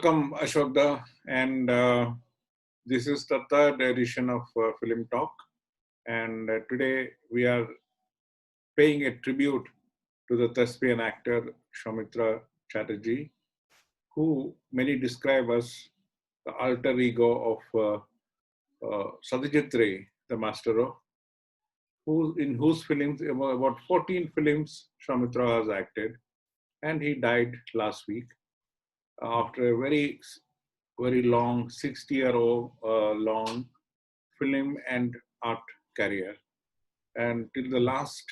Welcome, Ashok, and this is the third edition of Film Talk. And today we are paying a tribute to the thespian actor Soumitro Chatterjee, who many describe as the alter ego of Satyajit Ray, the master of, in whose films, about 14 films, Soumitro has acted, and he died last week after a very long, 60-year-old long film and art career. And till the last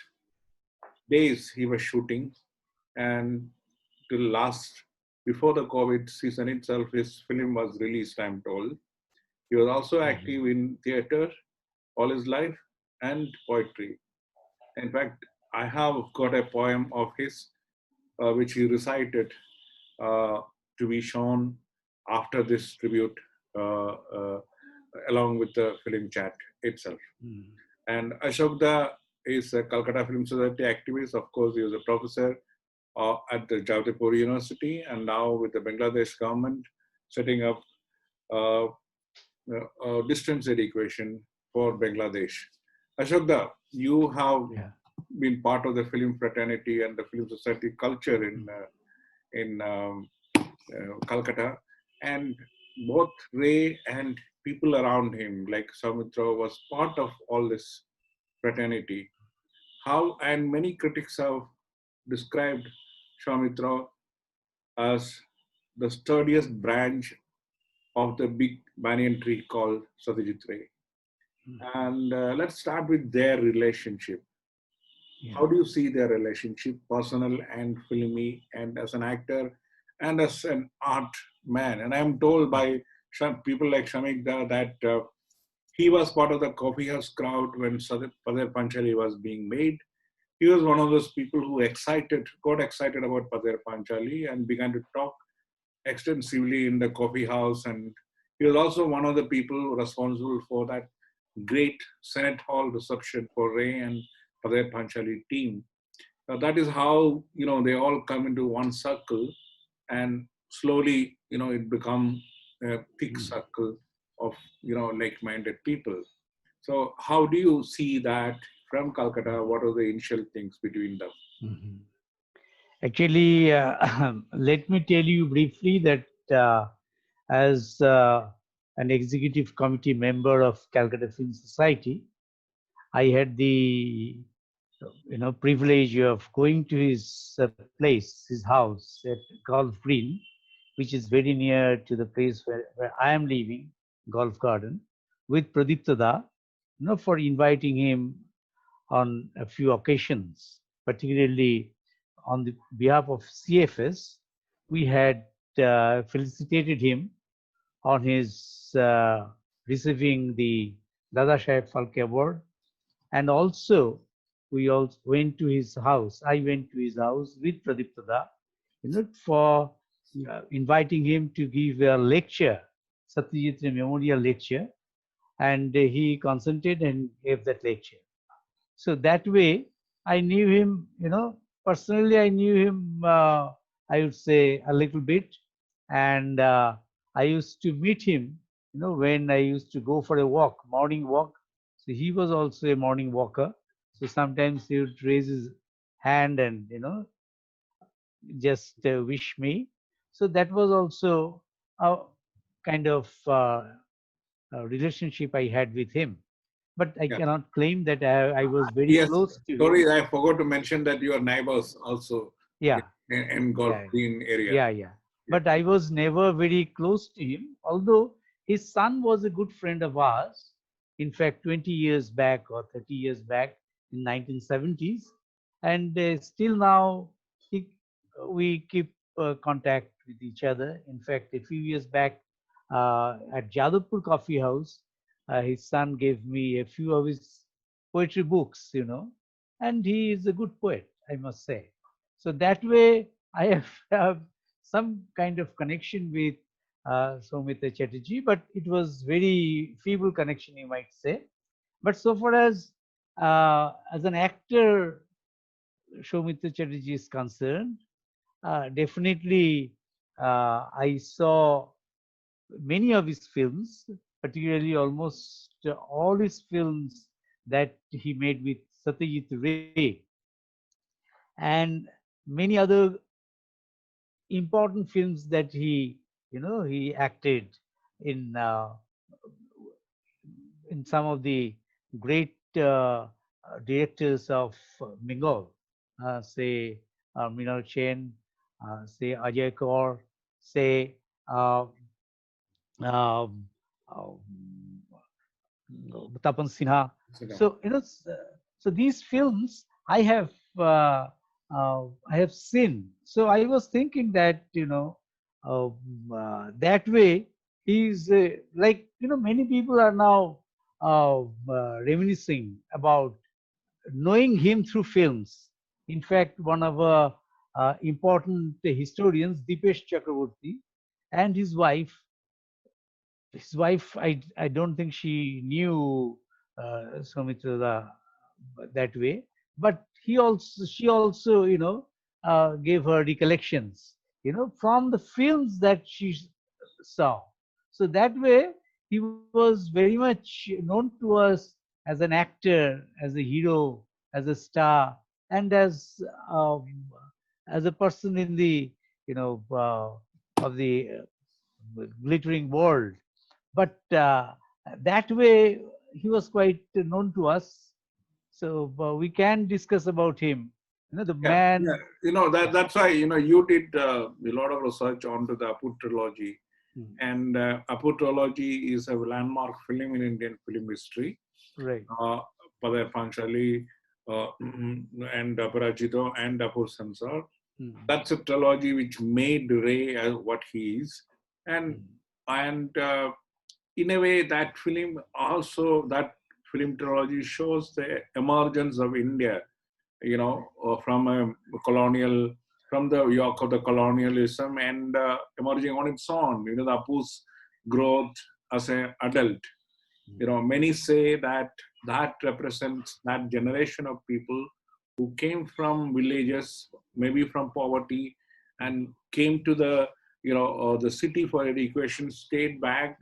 days he was shooting, and till last, before the COVID season itself, his film was released, I'm told. He was also active in theater all his life and poetry. In fact, I have got a poem of his which he recited uh, to be shown after this tribute along with the film chat itself. And Ashok is a Calcutta Film Society activist. Of course, he was a professor at the Jadavapur University, and now with the Bangladesh government setting up distance education for Bangladesh. Ashok, you have been part of the film fraternity and the film society culture in Calcutta, and both Ray and people around him, like Soumitro, was part of all this fraternity. How, and many critics have described Soumitro as the sturdiest branch of the big banyan tree called Satyajit Ray. And let's start with their relationship. How do you see their relationship, personal and filmy, and as an actor and as an art man? And I'm told by some people like Shamik that he was part of the coffee house crowd when Padher Panchali was being made. He was one of those people who got excited about Padher Panchali and began to talk extensively in the coffee house. And he was also one of the people responsible for that great Senate Hall reception for Ray and Padher Panchali team. That is how, they all come into one circle, and slowly, it becomes a thick circle of, like-minded people. So how do you see that from Calcutta? What are the initial things between them? Actually, let me tell you briefly that as an executive committee member of Calcutta Film Society, I had the privilege of going to his place, his house at Golf Green, which is very near to the place where I am living, Golf Garden, with Pradipta Da, for inviting him on a few occasions, particularly on the behalf of CFS. We had felicitated him on his receiving the Dada Saheb Phalke Award, and also we also went to his house. I went to his house with Pradipta Da, for inviting him to give a lecture, Satyajit Ray Memorial Lecture, and he consented and gave that lecture. So that way, I knew him, personally, I knew him, I would say, a little bit. And I used to meet him, when I used to go for a walk, morning walk. So he was also a morning walker. So sometimes he would raise his hand and, just wish me. So that was also a kind of relationship I had with him. But I cannot claim that I was very close to him. Sorry, I forgot to mention that you are neighbors also. Yeah. In Golf Green area. Yeah. But I was never very close to him, although his son was a good friend of ours. In fact, 20 years back or 30 years back in 1970s. And still now, we keep contact with each other. In fact, a few years back at Jadavapur Coffee House, his son gave me a few of his poetry books, and he is a good poet, I must say. So that way, I have some kind of connection with Soumitro Chatterjee, but it was very feeble connection, you might say. But so far as an actor, Soumitro Chatterjee is concerned, definitely I saw many of his films, particularly almost all his films that he made with Satyajit Ray, and many other important films that he acted in some of the great directors of Bengal, say Mrinal Chen, say Ajay Kaur, say uh, um, um, Tapan Sinha. So so these films uh, I have seen. So I was thinking that that way he's like many people are now reminiscing about knowing him through films. In fact, one of our important historians, Dipesh Chakraborty, and his wife, I don't think she knew Soumitra that way, but she also, gave her recollections, from the films that she saw. So that way, he was very much known to us as an actor, as a hero, as a star, and um, as a person in the, of the glittering world. But that way, he was quite known to us. So we can discuss about him. The Yeah, yeah. man. Yeah. That's why you did a lot of research onto the Apu trilogy, Mm. and Apu trilogy is a landmark film in Indian film history. Right. Uh, Padar Panchali, and Aparajido and Apur Sansar. Mm. That's a trilogy which made Ray as what he is, and Mm. and in a way that film trilogy shows the emergence of India, from a colonial, from the yoke of the colonialism, and emerging on its own. The Apu's growth as an adult. Many say that that represents that generation of people who came from villages, maybe from poverty, and came to the city for education, stayed back,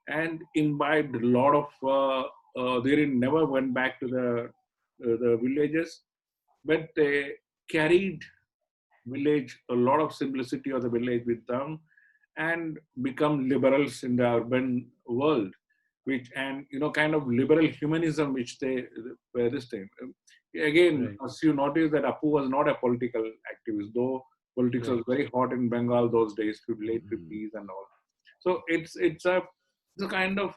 and imbibed a lot of. They never went back to the villages, but they carried village, a lot of simplicity of the village with them, and become liberals in the urban world, which, and kind of liberal humanism which they were this time. Again, Right. as you notice that Apu was not a political activist, though politics was Right. very hot in Bengal those days, to late Mm. 50s and all. So it's a kind of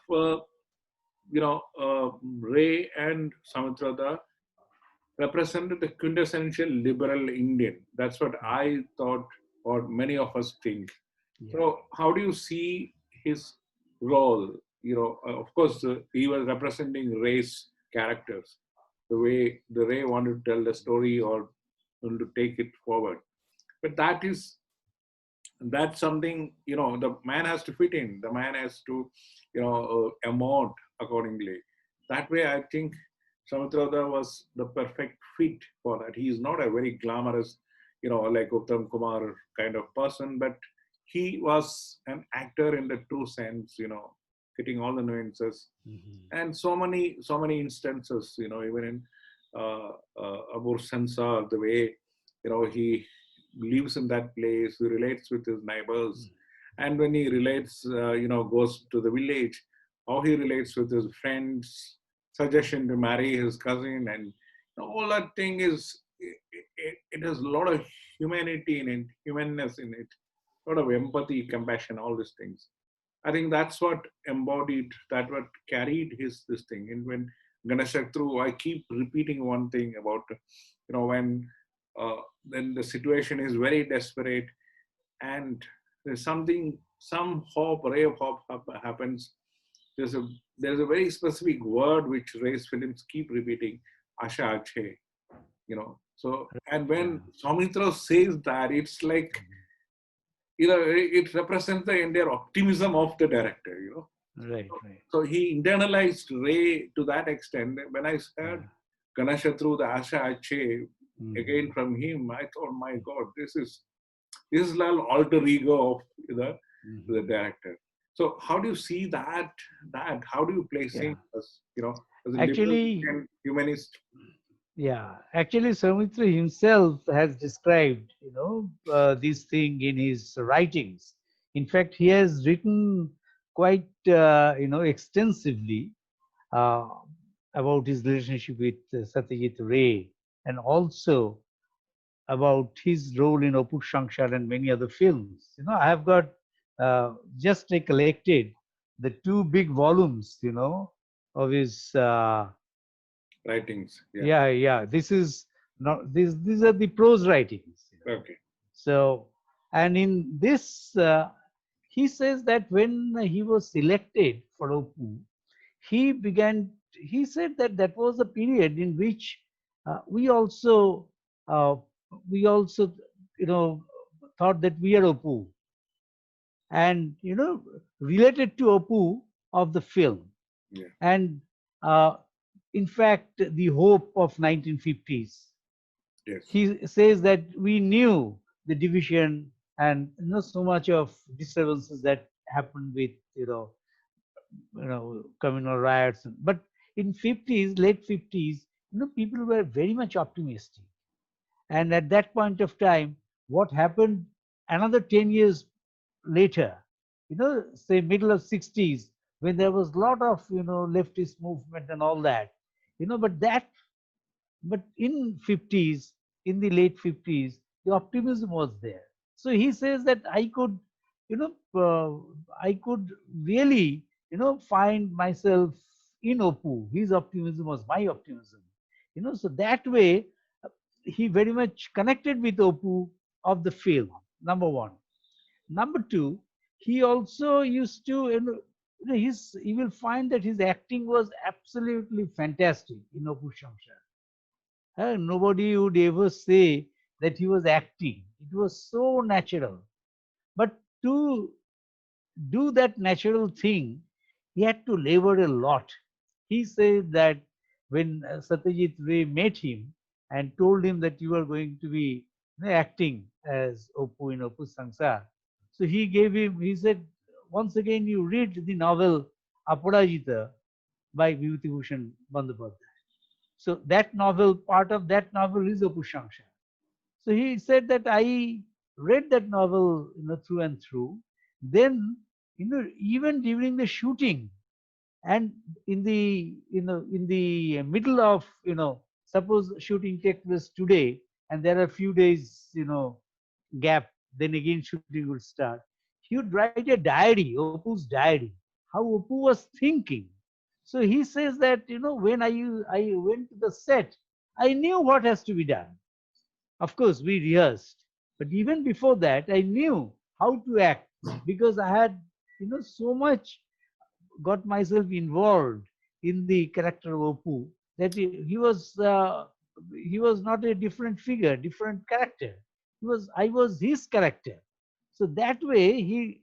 Ray and Samitra represented the quintessential liberal Indian. That's what Mm. I thought, or many of us think. Yeah. So, how do you see his role? Of course, he was representing race characters, the way the Ray wanted to tell the story or to take it forward. But that's something, the man has to fit in. The man has to, emote accordingly. That way, I think Samudrada was the perfect fit for that. He is not a very glamorous, like Uttam Kumar kind of person, but he was an actor in the true sense, getting all the nuances. Mhm. And so many instances, even in Abur Sansar, the way, he lives in that place, he relates with his neighbors. And when he relates, goes to the village, how he relates with his friends, suggestion to marry his cousin, and all that thing it has a lot of humanity in it, humanness in it, a lot of empathy, compassion, all these things. I think that's what embodied, that what carried his this thing. And when Ganesha through, I keep repeating one thing about, uh, when the situation is very desperate, and there's some hope, ray of hope happens. There's a there's a very specific word which Ray's films keep repeating, Asha Ache, So, and when Yeah. Soumitra says that, it's like, it represents the entire optimism of the director. Right. Right. So he internalized Ray to that extent. When I heard Yeah. Ganesha through the Asha Ache Mm. again from him, I thought, my God, this is This is like alter ego of the director. So how do you see that? How do you place him as as a liberal Actually, humanist? yeah, actually, Soumitra himself has described, this thing in his writings. In fact, he has written quite, extensively uh, about his relationship with Satyajit Ray, and also about his role in Opus Shankshar and many other films. I have got just collected the two big volumes, of his. Writings, yeah. Yeah. This is not these are the prose writings. Okay. So, and in this, he says that when he was selected for OPU, he began. He said that that was a period in which we also uh, we also thought that we are OPU, and related to OPU of the film, Yeah. and uh, in fact the hope of 1950s. Yes. He says that we knew the division and so much of disturbances that happened with communal riots, but in 50s, late 50s, people were very much optimistic. And at that point of time, what happened another 10 years later, say middle of 60s, when there was a lot of leftist movement and all that, but in 50s, in the late 50s, the optimism was there. So he says that I could really find myself in Opu. His optimism was my optimism. So that way he very much connected with Opu of the film. Number one. Number two, he also used to he will find that his acting was absolutely fantastic in Opu Shamshar. Nobody would ever say that he was acting. It was so natural. But to do that natural thing, he had to labor a lot. He said that when Satyajit Ray met him and told him that you are going to be acting as Oppu in Opus Sangsar, so he said, once again, you read the novel Aparajita by Vibhuti Bhushan Bandyopadhyay. So that novel, part of that novel is Opus Sangsar. So he said that I read that novel, through and through. Then, even during the shooting, and in the middle of, suppose shooting takes place today, and there are a few days, gap, then again shooting would start. He would write a diary, Opu's diary, how Opu was thinking. So he says that, when I went to the set, I knew what has to be done. Of course, we rehearsed, but even before that, I knew how to act because I had, so much got myself involved in the character of Opu that he was not a different figure, different character. I was his character. So that way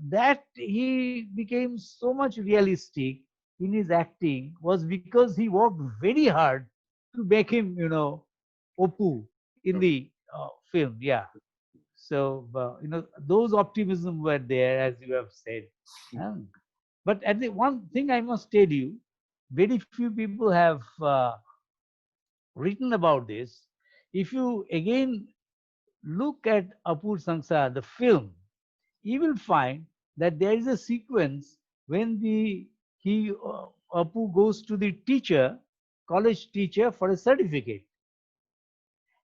that he became so much realistic in his acting was because he worked very hard to make him, Opu in the film. Yeah. So those optimism were there, as you have said. Um, but at the one thing I must tell you, very few people have written about this. If you again look at Apur Sangsar, the film, you will find that there is a sequence when Apu goes to the teacher, college teacher, for a certificate.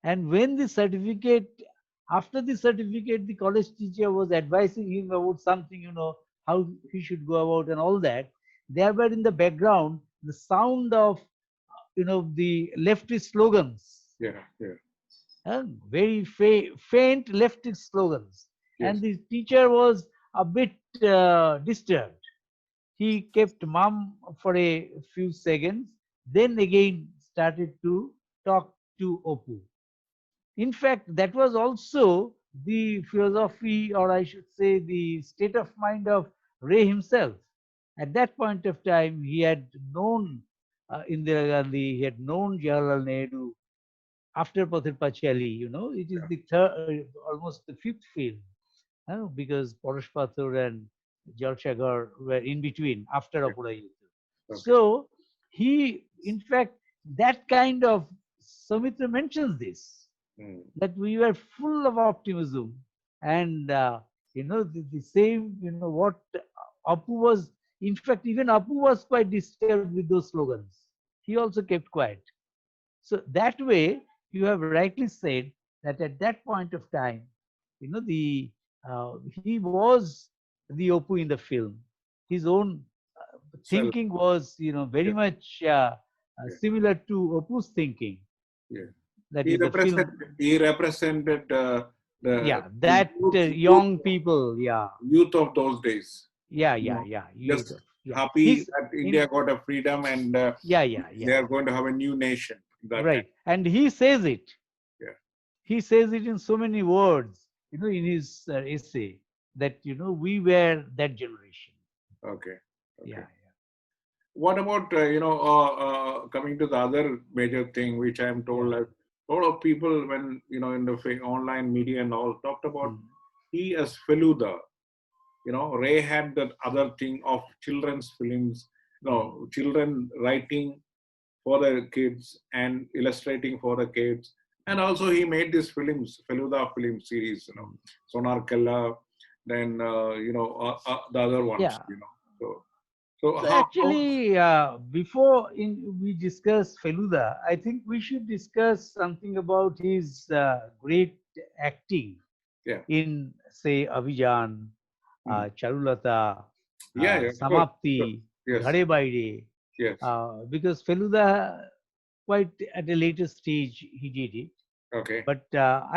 And when the certificate, after the certificate, the college teacher was advising him about something, how he should go about and all that. There were in the background the sound of, the leftist slogans. Yeah, yeah. Very faint leftist slogans. Yes. And the teacher was a bit disturbed. He kept mum for a few seconds, then again started to talk to Opu. In fact, that was also the philosophy, or I should say, the state of mind of Ray himself. At that point of time, he had known Indira Gandhi, he had known Jawaharlal Nehru, after Pather Pachali, it is Yeah. the third, almost the fifth film, because Porosh Pathor and Jalsagar were in between after Yeah. Apurayuddha. Okay. So he, in fact, that kind of, Soumitra mentions this, Mm. that we were full of optimism, and the same, what Apu was, in fact, even Apu was quite disturbed with those slogans. He also kept quiet. So that way, you have rightly said that at that point of time, the he was the Apu in the film. His own Self. thinking was, very Yeah. much Yeah. similar to Apu's thinking. Yeah. That in the film, He represented the yeah, that young people, yeah, youth of those days. You know, yeah, just yeah. happy He's that in, India got a freedom and they yeah, are going to have a new nation. That time. right. And he says it. Yeah. He says it in so many words, in his essay, that we were that generation. Okay. Okay. Yeah, What about coming to the other major thing, which I am told yeah, that a lot of people, when in the online media and all, talked about mm, he as Feluda. Ray had that other thing of children's films, children writing for the kids and illustrating for the kids. And also he made these films, Feluda film series, mm. Sonar Kella, then, the other ones, Yeah. So So how actually, before we discuss Feluda, I think we should discuss something about his great acting yeah. in, say, Abhijan, Hmm. Charulata, Yeah, yeah, sure. Samapti, Yes, Ghare Baire, yes. because Feluda, quite at a later stage, he did it. Okay. But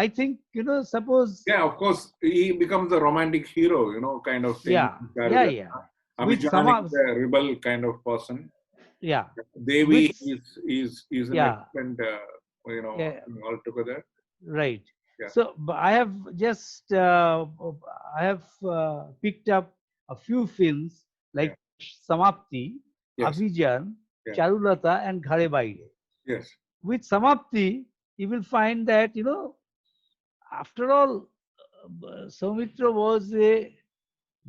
I think, suppose, Yeah, of course, he becomes the romantic hero, kind of thing. yeah, yeah. With Abhijan some, is a rebel kind of person. yeah, with, Devi is an yeah, excellent, yeah, altogether. right. Yeah, So I have just, I have picked up a few films yeah, like Samapti, yes, Abhijan, yeah, Charulata, and Ghare Baire. yes. With Samapti, you will find that, after all, Soumitra was a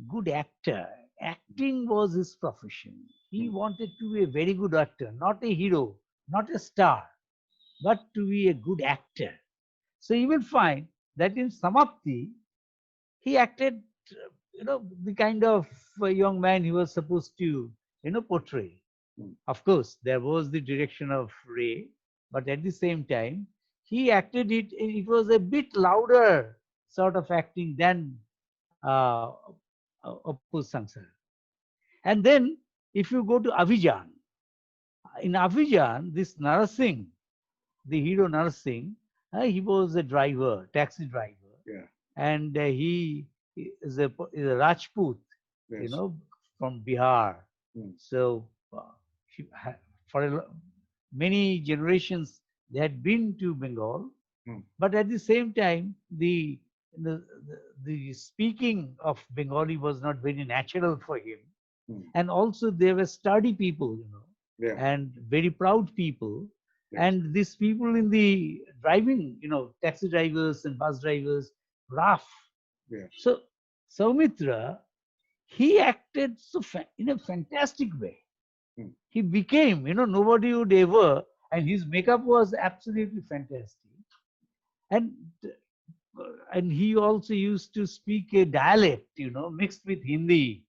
good actor. Acting was his profession. He Mm, wanted to be a very good actor, not a hero, not a star, but to be a good actor. So you will find that in Samapti, he acted, the kind of young man he was supposed to, portray. mm, Of course, there was the direction of Ray, but at the same time, he acted it. It was a bit louder sort of acting than Apu Sansar. And then, if you go to Abhijan, in Abhijan, this Narasingh, the hero Narasingh, he was a driver, taxi driver, yeah, and he is a Rajput, yes. from Bihar. Mm, So he for many generations they had been to Bengal, mm, but at the same time the, the speaking of Bengali was not very natural for him, mm, and also they were sturdy people, yeah, and very proud people. yes. And these people in the driving, taxi drivers and bus drivers, rough. Yeah. So Soumitra, he acted in a fantastic way. Mm, He became, nobody would ever, and his makeup was absolutely fantastic. And he also used to speak a dialect, mixed with Hindi,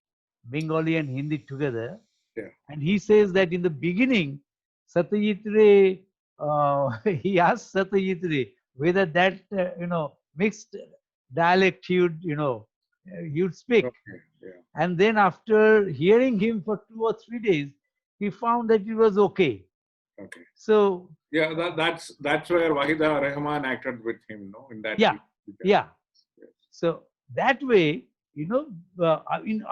Bengali and Hindi together. yeah. And he says that in the beginning, Satyajit Ray, he asked Satyajit Ray whether that, mixed dialect he would speak. Okay. Yeah. And then after hearing him for 2 or 3 days, he found that it was okay. Okay. So, Yeah. That's where Wahida Rahman acted with him. No, in that yeah, film. yeah. Yes. So that way, in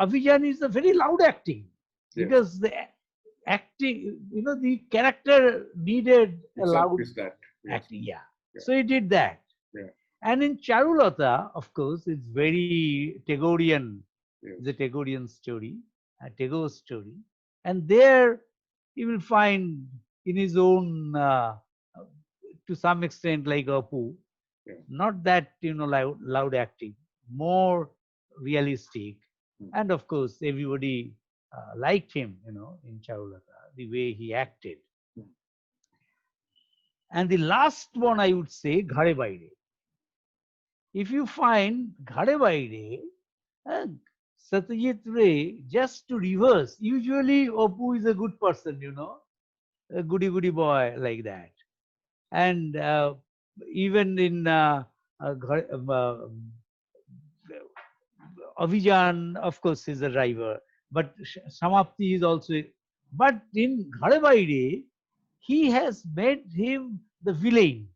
Avijan is a very loud acting, Yes. because the acting, the character needed a Itself loud is that. Yes. acting. Yeah. Yeah. So he did that. Yeah. And in Charulata, of course, it's very Tagorean. It's Yes. a Tagorean story, a Tagore story. And there you will find in his own to some extent like Apu, Yeah. not that loud acting, more realistic, and of course everybody liked him, in Charulata, the way he acted. And the last one I would say, Ghare Baire. If you find Ghare Baire, uh, Satyajit Ray, just to reverse, usually Apu is a good person, a goody goody boy like that. And even in Avijan, of course, is a driver, but Samapti is also. But in Ghare Baire, he has made him the villain,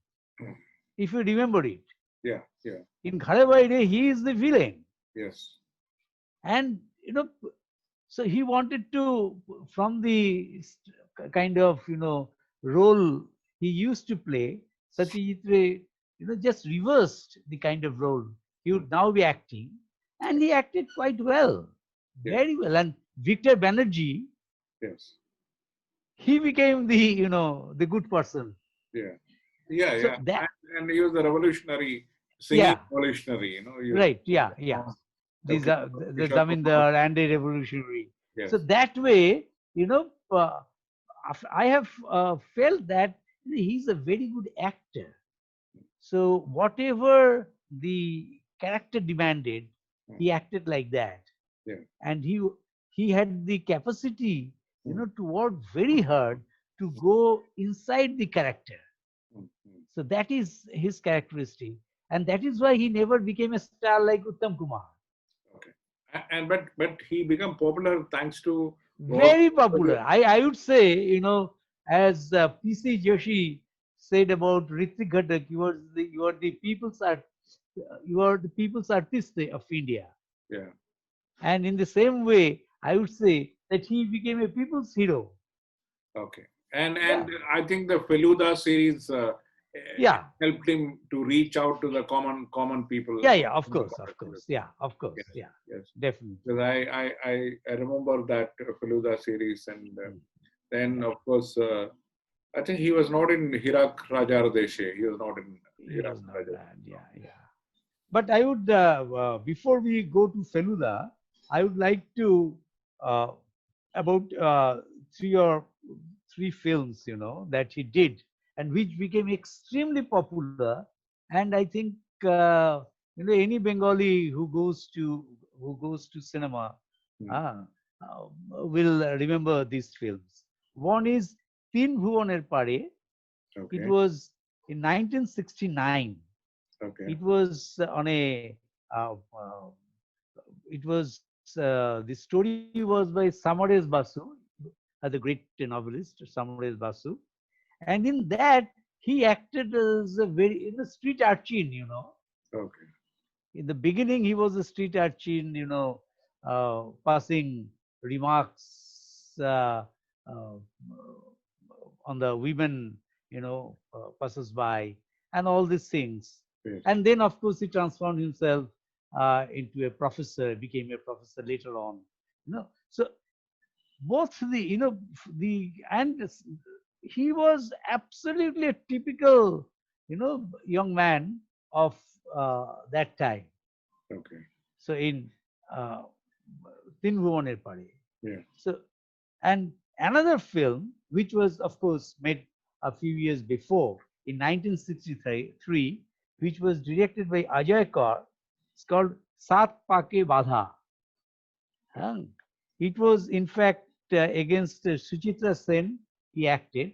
if you remember it. Yeah, yeah. In Ghare Baire, he is the villain. Yes. And, so he wanted to, from the kind of, role he used to play, Satyajit Ray, just reversed the kind of role he would now be acting. And he acted quite well, very well. And Victor Banerjee, yes, he became the, the good person. Yeah, yeah, So yeah. that, And he was a revolutionary, singing yeah, revolutionary, right, yeah, yeah. The Zamindar and a revolutionary. Yes. So that way, I have felt that he's a very good actor. So whatever the character demanded, he acted like that. Yeah. And he had the capacity, to work very hard to go inside the character. So that is his characteristic. And that is why he never became a star like Uttam Kumar. Okay. And but he became popular thanks to Very popular. I would say, as P.C. Joshi said about Ritik Ghatak, you are the people's art, you are the people's artist of India. Yeah. And in the same way, I would say that he became a people's hero. Okay. And I think the Feluda series helped him to reach out to the common people. Yeah, of course. Yeah, of course. Yes, yeah, definitely. Because I remember that Feluda series, and then of course I think he was not in Hirak Rajardeshe. He was not in Hirak Rajardeshe. Yeah. But I would, before we go to Feluda, I would like to about three films, that he did, and which became extremely popular. And I think any Bengali who goes to cinema will remember these films. One is Tin Bhuvaner Pare. Okay. It was in 1969. Okay. It was on a. It was the story was by Samares Basu, the great novelist Samares Basu, and in that he acted as a very street urchin. Okay. In the beginning, he was a street urchin, passing remarks on the women, passes by, and all these things. Yes. And then, of course, he transformed himself into a professor, became a professor later on. So both and he was absolutely a typical, young man of that time. Okay. So in Tin Bhuvaner Pare. Yeah. So, and another film, which was, of course, made a few years before, in 1963, which was directed by Ajay Kaur. It's called Sat Pake Badha. It was, in fact, against Suchitra Sen, he acted.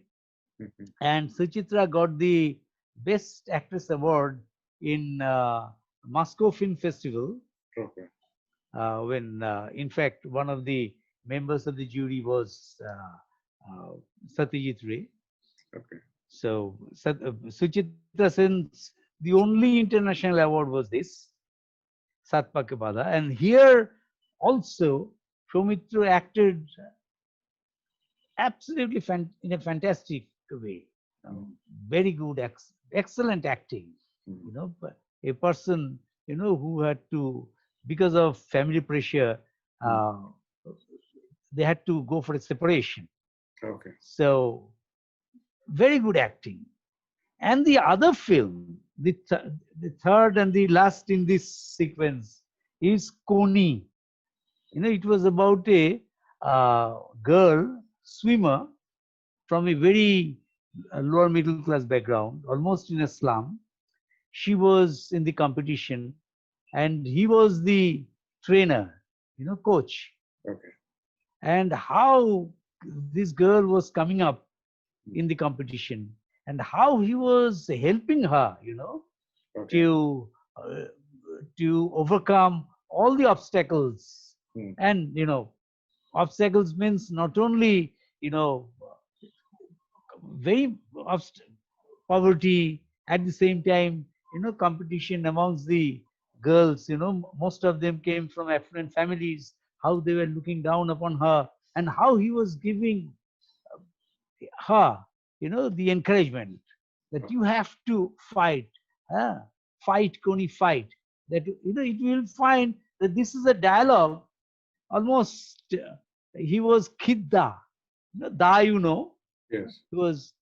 And Suchitra got the Best Actress Award in Moscow Film Festival. Okay. When, in fact, one of the members of the jury was Satyajit Ray. Okay. So Suchitra Sen's, the only international award was this, Sat Pake Badha. And here also, Soumitro acted absolutely in a fantastic way. Very good, excellent acting. A person, who had to, because of family pressure, they had to go for a separation. Okay. So, very good acting. And the other film, the third and the last in this sequence is Koni. It was about a girl swimmer from a very lower middle class background, almost in a slum. She was in the competition, and he was the trainer, coach. Okay. And how this girl was coming up in the competition, and how he was helping her, Okay. to to overcome all the obstacles. And obstacles means not only very poverty, at the same time competition amongst the girls. Most of them came from affluent families, how they were looking down upon her, and how he was giving her the encouragement that you have to fight. Fight, Coney, fight. That it will find that this is a dialogue almost. He was Kidda, da, Yes. he was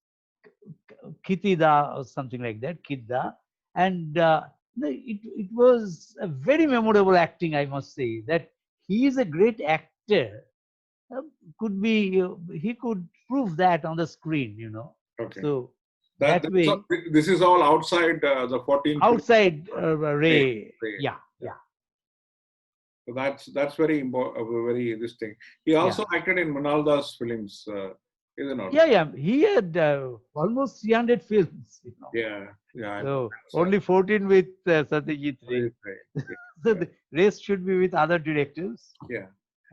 Kitida or something like that, Kidda. And it was a very memorable acting, I must say, that he is a great actor. Could be, he could prove that on the screen, Okay. So that way. This is all outside the 14th. Outside Ray. Yeah. So that's very important, very interesting. He also acted in Munalda's films, isn't it? Yeah. He had almost 300 films. Yeah. So only 14 with Satyajit Ray. So the rest should be with other directors. Yeah.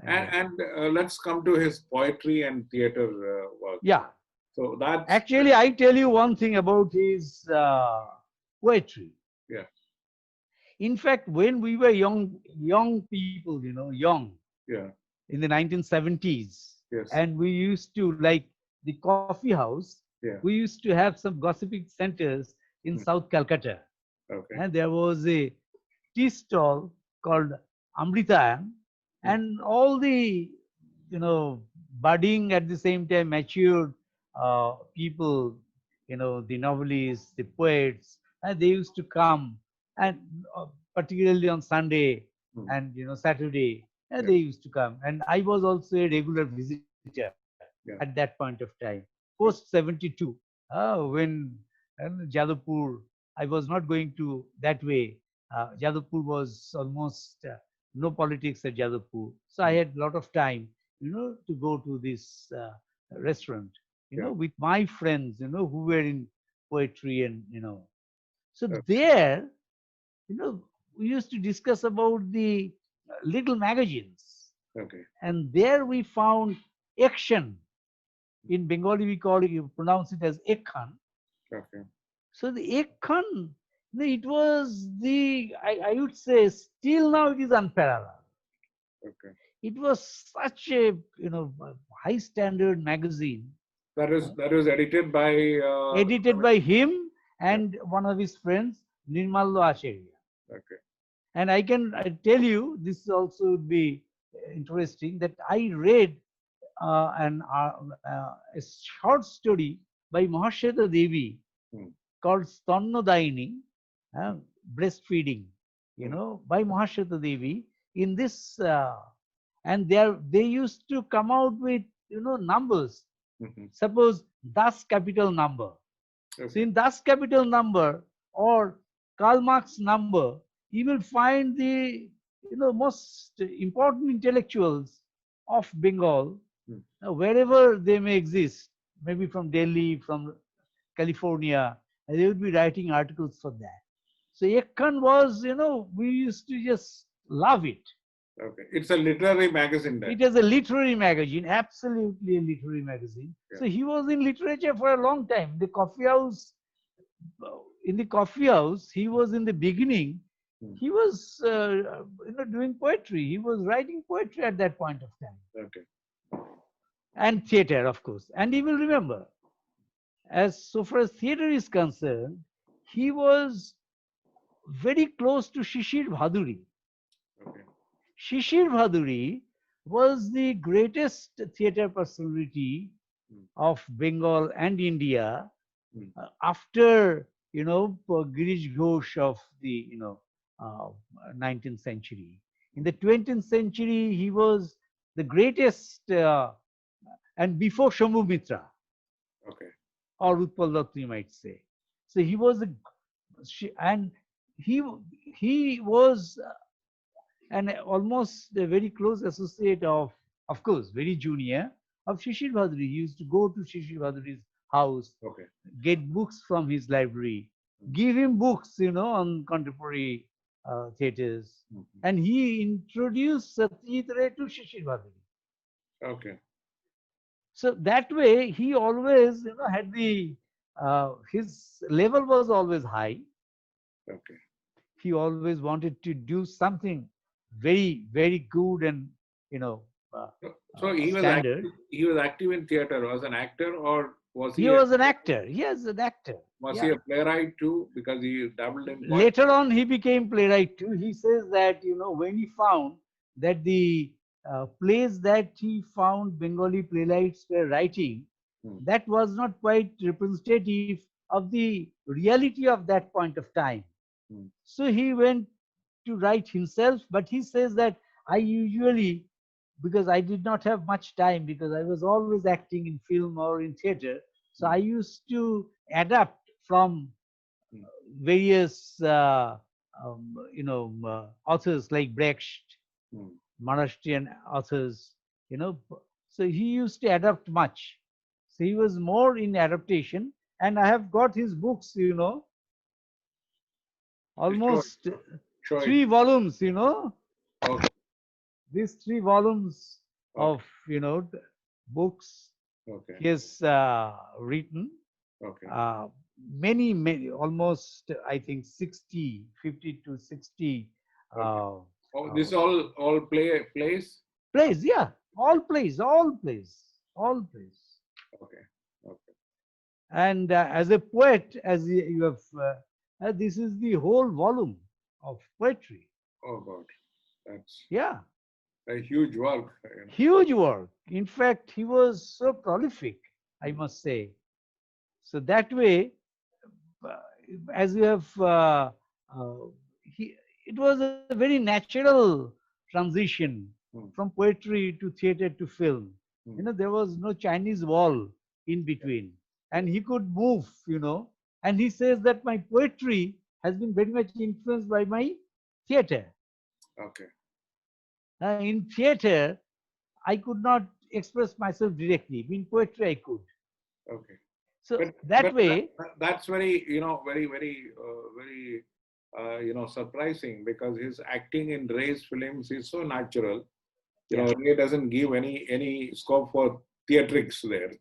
And let's come to his poetry and theater work. Yeah. So that's actually, I tell you one thing about his poetry. Yeah. In fact, when we were young people, young. Yeah. In the 1970s. Yes. And we used to, like the coffee house. Yeah. We used to have some gossiping centers in South Calcutta. Okay. And there was a tea stall called Amritayam, and all the budding, at the same time matured people, the novelists, the poets, and they used to come, and particularly on Sunday and Saturday, they used to come. And I was also a regular visitor at that point of time. Post 72, when Jadavapur, I was not going to that way. Jadavapur was almost no politics at Jadavapur. So I had a lot of time, to go to this restaurant, with my friends, who were in poetry and, So there, we used to discuss about the little magazines. Okay. And there we found action. In Bengali, we pronounce it as Ekhan. Okay. So the Ekhan, it was I would say, still now it is unparalleled. Okay. It was such a high standard magazine. That is edited by him and one of his friends, Nirmal Acharya. Okay. And I tell you, this also would be interesting, that I read a short story by Mahashweta Devi called Stannadaini, breastfeeding, by Mahashweta Devi. In this, and they used to come out with numbers. Suppose Das capital number. Okay. So in Das capital number or Karl Marx number, you will find the most important intellectuals of Bengal, wherever they may exist, maybe from Delhi, from California, and they would be writing articles for that. So Ekkan was, we used to just love it. Okay, it's a literary magazine then. It is a literary magazine, absolutely a literary magazine. Yeah. So he was in literature for a long time. In the coffee house, he was in the beginning. He was, doing poetry. He was writing poetry at that point of time. Okay. And theater, of course. And he will remember, as so far as theater is concerned, he was very close to Shishir Bhaduri. Okay. Shishir Bhaduri was the greatest theater personality of Bengal and India After, Girish Ghosh of the, uh, 19th century. In the 20th century, he was the greatest, and before Shambhu Mitra Okay. or Utpal Dutt, you might say. So he was and he he was an almost a very close associate of course, very junior of Shishir Bhaduri. He used to go to Shishir Bhaduri's house, Okay. get books from his library, give him books, on contemporary theaters. And he introduced Satyajit Ray to Shishir Bhaduri. Okay. So that way, he always, had his level was always high. Okay. He always wanted to do something very, very good and, So he was standard. active, he was active in theater. Was an actor, or was He was an actor. Yes, an actor. Was Yeah. he a playwright too? Because he dabbled in Later on, he became playwright too. He says that, when he found that the plays that he found Bengali playwrights were writing, that was not quite representative of the reality of that point of time. So he went to write himself, but he says that I usually, because I did not have much time, because I was always acting in film or in theater, so I used to adapt from various authors like Brecht, Maharashtrian authors, so he used to adapt much. So he was more in adaptation, and I have got his books, almost Sure. 3 volumes, Okay. these 3 volumes of, books he has written. Okay. Many, almost, I think 50 to 60. This all plays? Plays, yeah. All plays. Okay. Okay. And as a poet, as you have, this is the whole volume of poetry. Oh God, that's a huge work. Huge work. In fact, he was so prolific, I must say. So that way, uh, as you have, it was a very natural transition from poetry to theater to film. There was no Chinese wall in between, and he could move. And he says that my poetry has been very much influenced by my theater. Okay. In theater, I could not express myself directly. In poetry, I could. Okay. So that way, that's very, very, surprising, because his acting in Ray's films is so natural. Ray doesn't give any scope for theatrics there,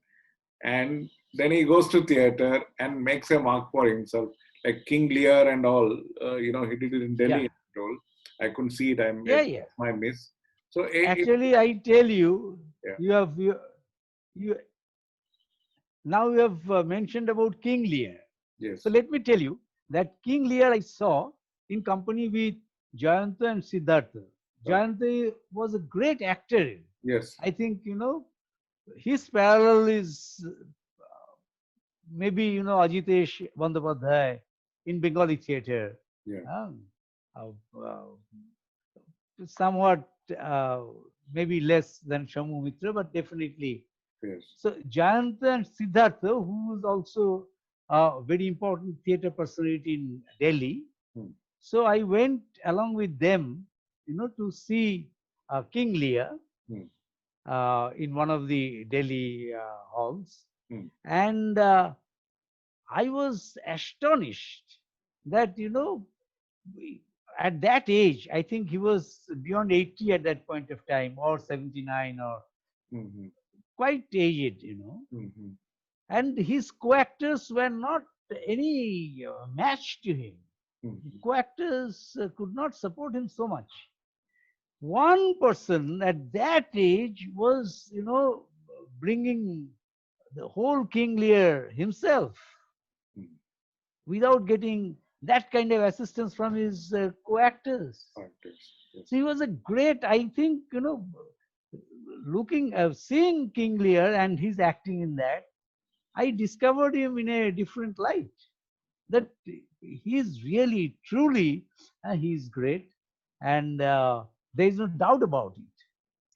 and then he goes to theater and makes a mark for himself, like King Lear and all. He did it in Delhi. I couldn't see it. My miss. So actually, I tell you, you now you have mentioned about King Lear. Yes. So let me tell you that King Lear I saw in company with Jayanta and Siddhartha. Jayanta was a great actor. Yes. I think, his parallel is maybe, Ajitesh Bandyopadhyay in Bengali theater. Yeah. Somewhat maybe less than Shambhu Mitra, but definitely. Yes. So Jayanta and Siddhartha, who is also a very important theater personality in Delhi. So I went along with them, to see King Lear in one of the Delhi halls. And I was astonished that, at that age, I think he was beyond 80 at that point of time, or 79, or quite aged, and his co-actors were not any match to him. Co-actors could not support him so much. One person at that age was, bringing the whole King Lear himself without getting that kind of assistance from his co-actors. So he was a great, I think, seeing King Lear and his acting in that, I discovered him in a different light. That he is really, truly, he's great, and there is no doubt about it.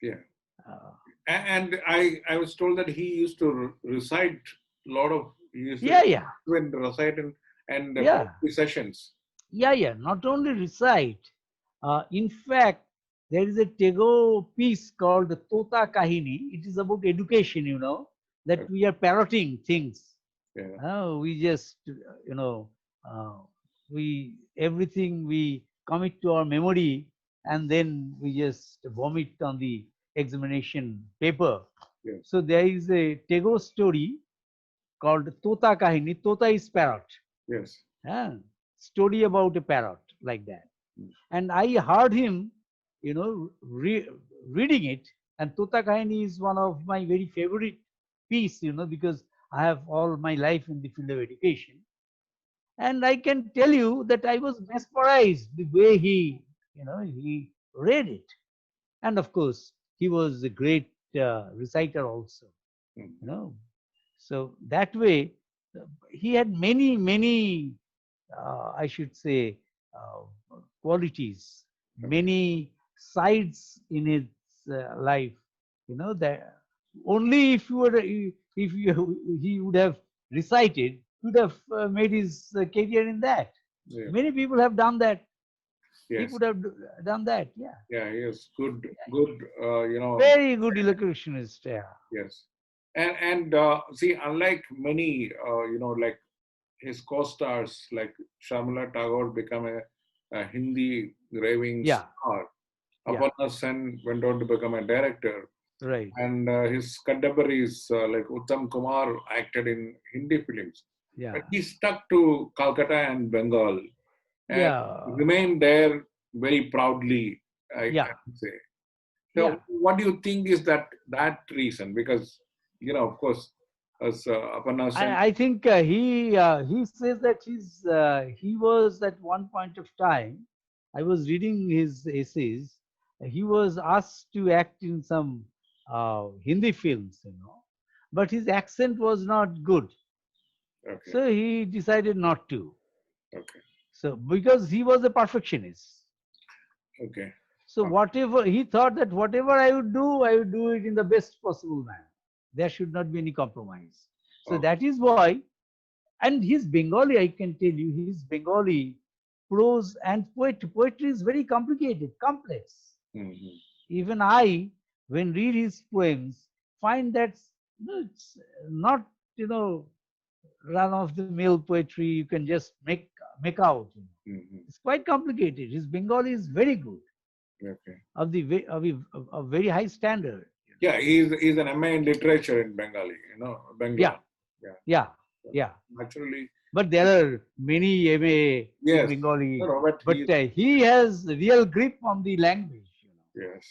Yeah. Uh, And I was told that he used to recite a lot of, he used to yeah, yeah, even recite and yeah, poetry sessions. yeah, yeah. Not only recite. In fact, there is a Tego piece called Tota Kahini. It is about education, that Okay. we are parroting things. Yeah. We just, uh, we everything we commit to our memory, and then we just vomit on the examination paper. Yes. So there is a Tego story called Tota Kahini. Tota is parrot. Yes. uh, Story about a parrot, like that. Mm. And I heard him, reading it. And Tota Kahini is one of my very favorite piece, because I have all my life in the field of education. And I can tell you that I was mesmerized the way he read it. And of course, he was a great reciter also, Mm. you know. So that way, he had many, I should say, qualities, Okay. many sides in his life. That only if you were, if you, he would have recited, would have made his career in that. Yeah. Many people have done that. He Yes. could have done that. Yeah. Yeah. He is good. Yeah. Good. Very good elocutionist. Yeah. Yes. And see, unlike many, like his co-stars, like Shamila Tagore become a Hindi raving Yeah. star. Yeah. Aparna Sen went on to become a director. Right. And his contemporaries like Uttam Kumar acted in Hindi films. But Yeah. he stuck to Calcutta and Bengal and Yeah. remained there very proudly, I Yeah. can say. Yeah. So, what do you think is that reason? Because, of course, as Aparna Sen, I think he says that he was at one point of time. I was reading his essays. He was asked to act in some Hindi films, but his accent was not good, okay, so he decided not to. okay, So because he was a perfectionist, okay, so whatever he thought that whatever I would do it in the best possible manner. There should not be any compromise. So okay. that is why. And his Bengali, I can tell you, his Bengali prose and poetry is very complicated, complex. Mhm. Even I, when read his poems, find that it's not, run of the mill poetry you can just make out. Mhm. It's quite complicated. His Bengali is very good, Okay. of very high standard. Yeah, he's an MA in literature in Bengali, Yeah, Bangla. Yeah. yeah, yeah. Naturally, But there are many MA in yes. No, Bengali, no, but but he has real grip on the language. yes,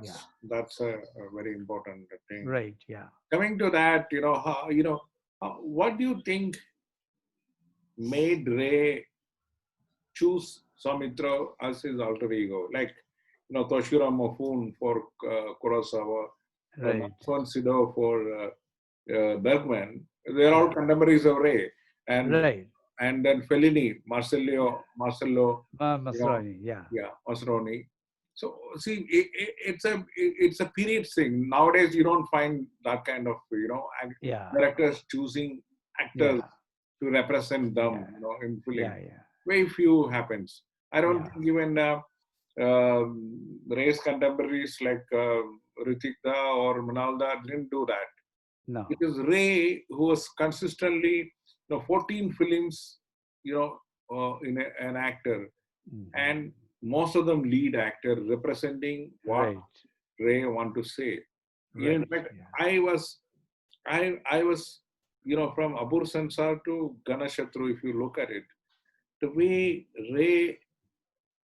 Yeah, that's a very important thing. right. Yeah, Coming to that, what do you think made Ray choose Soumitro as his alter ego? Like, Tashiro Mifune for Kurasowa, right, Sydow for Bergman. They're all yeah, contemporaries of Ray, and right. and then Fellini, Marcello, Masrani, yeah, yeah, Masroni. So see, it's a period thing. Nowadays, you don't find that kind of yeah, directors choosing actors yeah, to represent them, yeah, in film. yeah, yeah, Very few happens. I don't yeah. think even race contemporaries like Ritikda or Manalda didn't do that. It No, is Ray who was consistently, 14 films, an actor, mhm, and most of them lead actor representing what right, Ray want to say. In right, fact, yeah, I was, from Abur Sansar to Ganashatru, if you look at it, the way Ray,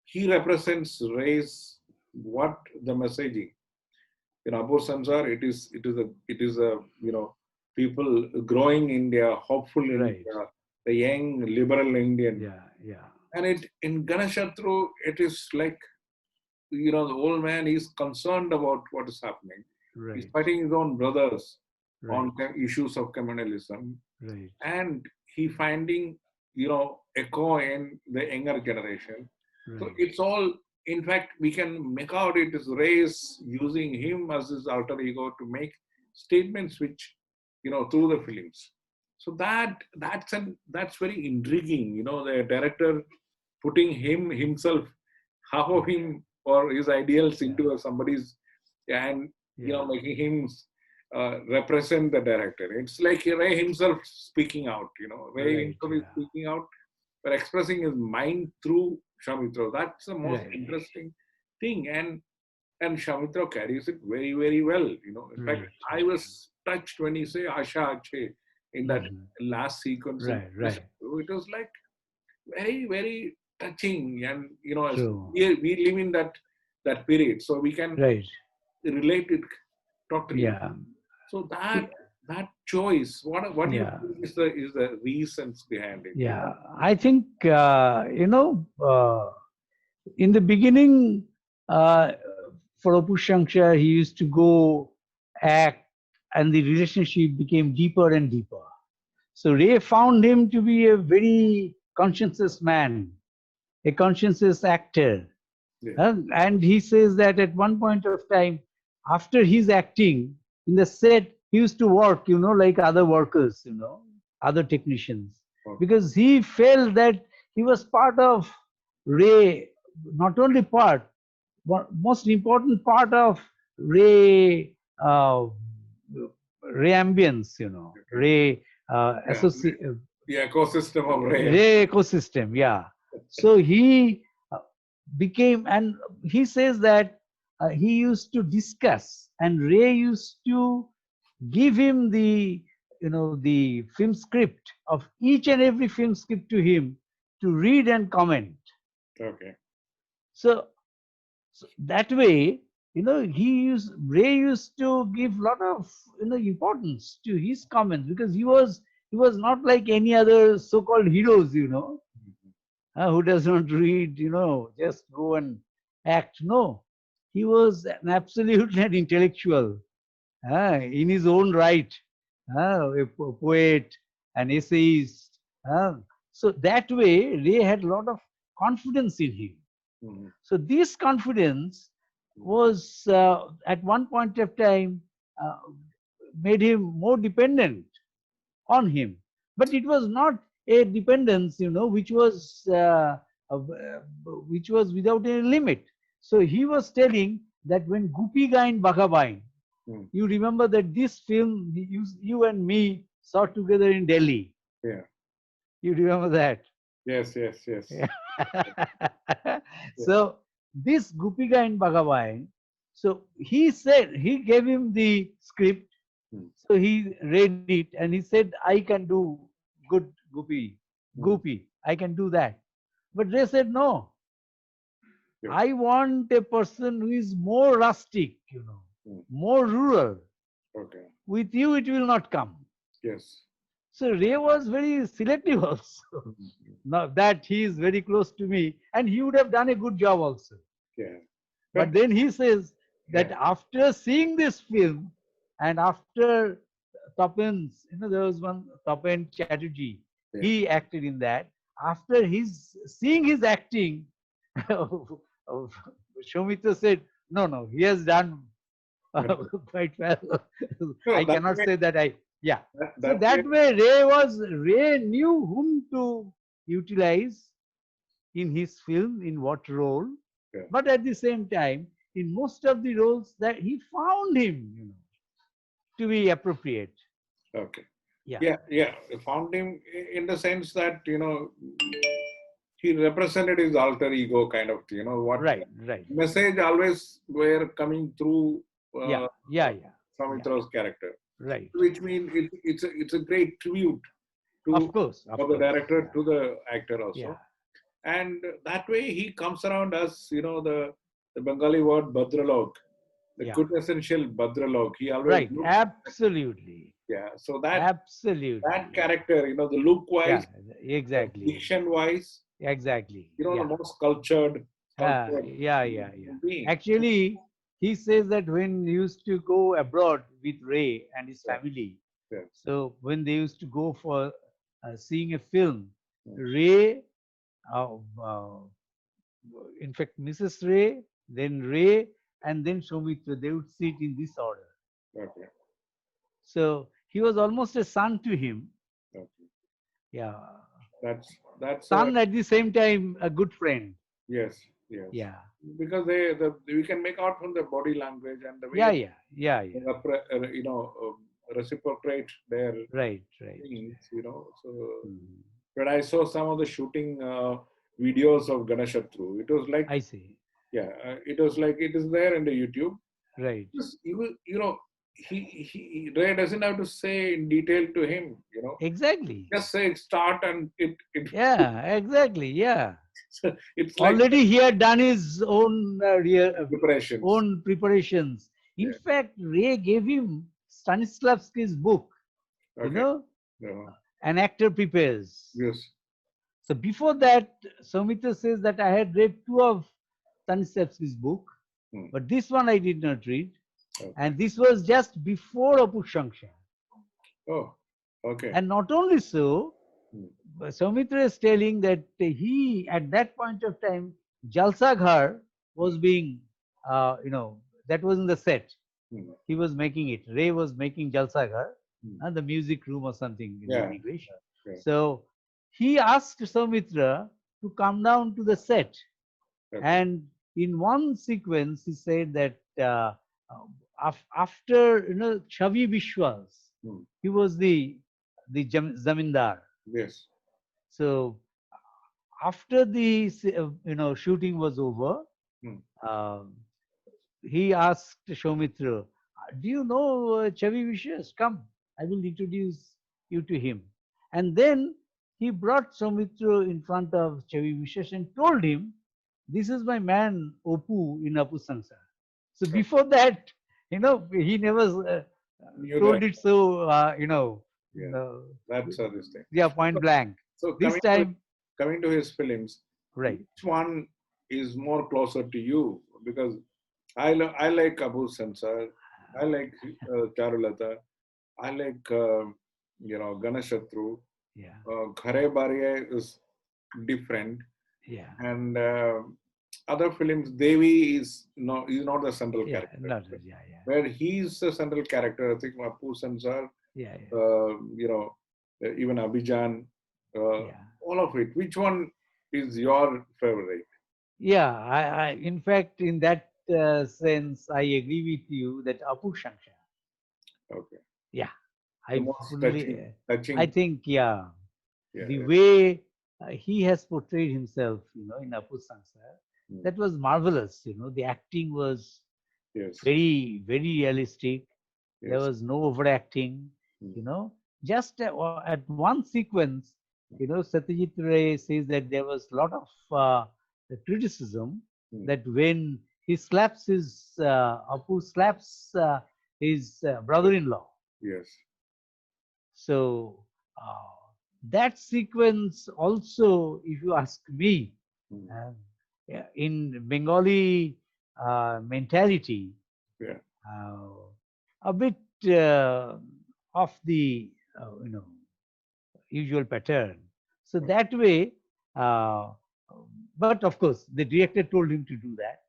he represents Ray's what the messaging. Abur Sansar, it is a people growing India, hopeful right, India, the young liberal Indian. yeah, yeah, And it in Ganashatru, it is like, the old man is concerned about what is happening. He's right, fighting his own brothers. right, issues of communalism, right, and he finding, echo in the younger generation. So right. it's all, in fact, we can make out it is Ray's using him as his alter ego to make statements which, through the films. So that's very intriguing. The director putting himself, half of him or his ideals Yeah, into somebody's, and yeah, making him represent the director. It's like Ray himself speaking out. Ray right, himself is yeah, speaking out, but expressing his mind through Soumitro. That's the most right, interesting thing, and Soumitro carries it very, very well. In fact, right, I right. was touched when he say Asha Ache in that Mhm. last sequence. Right, right. It was like very, very touching, and True. we live in that period, so we can Right. relate it totally. Yeah. So Y- that choice, what do you Yeah. think is the reasons behind it? Yeah. I think, in the beginning, uh, for Apu Shankar, he used to go act, and the relationship became deeper and deeper. So Ray found him to be a very conscientious man, a conscientious actor. Yeah. And he says that at one point of time, after his acting in the set, he used to work, like other workers, other technicians, Okay. because he felt that he was part of Ray, not only part, but most important part of Ray, Ray ambience, Okay. Ray Yeah. The ecosystem of Ray. Ray ecosystem, yeah. So he became, and he says that he used to discuss, and Ray used to give him the film script of each and every film script to him to read and comment. Okay. So, that way, Ray used to give lot of importance to his comments, because he was not like any other so-called heroes, who does not read, just go and act. No, he was an absolute an intellectual, in his own right, a poet, an essayist. So that way, Ray had a lot of confidence in him. Mhm. So this confidence was, at one point of time, uh, made him more dependent on him. But it was not a dependence, which was without any limit. So he was telling that when Gupi Gain Bagabain, Mm. you remember that this film you and me saw together in Delhi. Yeah. You remember that? Yes. Yes. Yes. Yeah. Yeah. So this Gupiga in Bhagavan, so he said, he gave him the script, Mm. so he read it and he said, I can do good Mm. Gupi, I can do that. But they said, no, Yeah. I want a person who is more rustic, Mm. more rural. Okay. With you, it will not come. Yes. So Ray was very selective also. Mhm. Now that he is very close to me, and he would have done a good job also. Yeah. But But then he says that yeah. after seeing this film, and after Tapan's, there was one Tapan Chatterjee, Yeah. he acted in that. After seeing his acting, Soumitra said, no, no, he has done quite well. No, I that cannot way, say that yeah. So that way. that way, Ray knew whom to utilize in his film, in what role, Yeah. but at the same time, in most of the roles that he found him, to be appropriate. Okay. Yeah. Yeah. Yeah. I found him in the sense that he represented his alter ego kind of. What Right. Right. message always were coming through Yeah. Yeah. Yeah. Yeah. Saumitra's character, Right. which means it's a great tribute Of to course. Of for the course. director Yeah. to the actor Yeah. also, and that way he comes around as the Bengali word Bhadralok, the Yeah. quintessential Bhadralok. He always Right. looks, Absolutely. yeah. So that Absolutely. character, the look wise, Yeah. the Exactly. diction wise, Exactly. the Yeah. most cultured Yeah. Yeah. human Yeah. being. Actually, he says that when he used to go abroad with Ray and his family, so when they used to go for seeing a film, Ray, uh, uh, in fact, Mrs. Ray, then Ray, and then Soumitra, they would sit in this order. Okay. So he was almost a son to him. Okay. Yeah. That's son at the same time a good friend. Yes. Yes. Yeah. Because we can make out from the body language and the way reciprocate their things, So, but I saw some of the shooting videos of Ganashatru. It was like, I see. Yeah, it was like, it is there in the YouTube. Right. Ray doesn't have to say in detail to him, Exactly. Just say start and it Yeah, exactly. Yeah. So it's like already he had done his own preparations. In fact, Ray gave him Stanislavski's book. Okay. An actor prepares. Yes. So before that, Soumitra says that I had read 2 of Stanislavski's book, but this one I did not read. Okay. And this was just before Apu Shangsha. Oh, okay. And not only so, Soumitra is telling that he, at that point of time, Jalsa Ghar was being, that was in the set. He was making it. Ray was making Jalsa Ghar, and the music room or something in English. Yeah. So he asked Soumitra to come down to the set. Okay. And in one sequence, he said that after, Chavi Vishwas, he was the Zamindar. Yes. So after the shooting was over, he asked Soumitra, "Do you know Chavi Vishwas? Come, I will introduce you to him." And then he brought Soumitra in front of Chavi Vishwas and told him, "This is my man Opu in Apu Sangsar." So before that, he never told it so, That's this thing. Yeah, point blank. So this time, coming to his films, right? Which one is more closer to you? Because I like Abu Sansar, I like Charulata, I like Ganashatru. Yeah. Ghare Bariye is different. Yeah. And other films, Devi is not the central character. Where he's the central character, I think Apu Sansar, even Abhijan, all of it. Which one is your favorite? Yeah, I in fact, in that sense, I agree with you that Apu Shangsha. Okay. Yeah, touching. I think, the way he has portrayed himself, in Apu Sangsar, that was marvelous. The acting was very, very realistic. Yes. There was no overacting. Just at one sequence, Satyajit Ray says that there was a lot of criticism that when he slaps Apu slaps his brother-in-law. Yes. So that sequence also, if you ask me, in Bengali mentality, a bit of the usual pattern. So that way, but of course, the director told him to do that,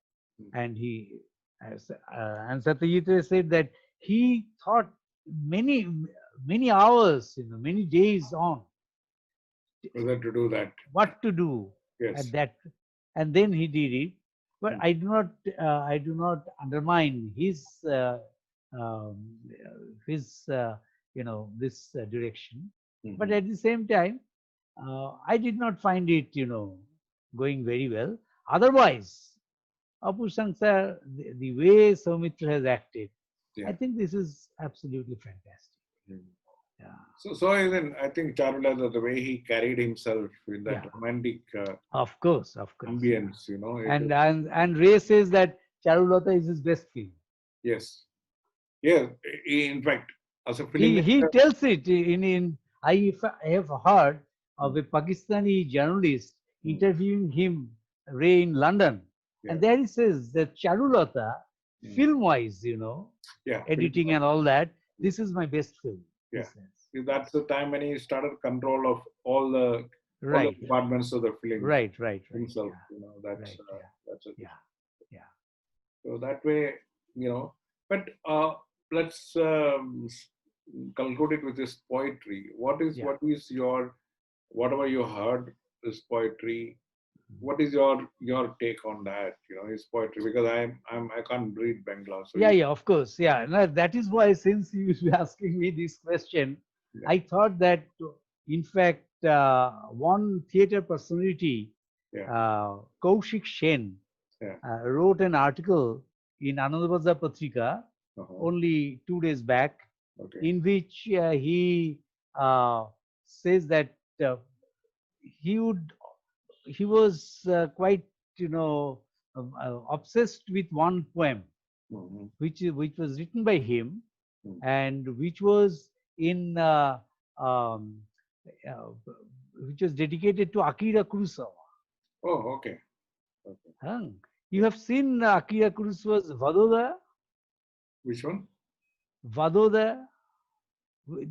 and and Satyajit Ray said that he thought many hours, many days on to do that. What to do at that, and then he did it. But I do not undermine his this direction. But at the same time, I did not find it going very well. Otherwise, Apu Sangsar, the way Soumitra has acted, I think this is absolutely fantastic. Yeah. So even I think Charulata, the way he carried himself in that romantic of course ambience, and Ray says that Charulata is his best film. Yes. Yeah. In fact, as a film, he tells it in I have heard of a Pakistani journalist interviewing him, Ray, in London, and there he says that Charulata film-wise, Yeah, editing and all that. This is my best film. Yeah, that's the time when he started control of all the Right. departments of the film. Right. Himself, Yeah. That's it. Yeah. So that way, but let's conclude it with this poetry. What is your, whatever you heard is poetry? What is your take on that? His poetry, because I can't read Bangla. So yeah, of course. Yeah, no, that is why, since you were asking me this question, I thought that, in fact, one theater personality, Kaushik Sen, wrote an article in Anandabazar Patrika only 2 days back, in which he says that he was quite, obsessed with one poem, which was written by him, and which was in which was dedicated to Akira Kurosawa. Oh, okay. You have seen Akira Kurosawa's Vadoda? Which one? Vadoda,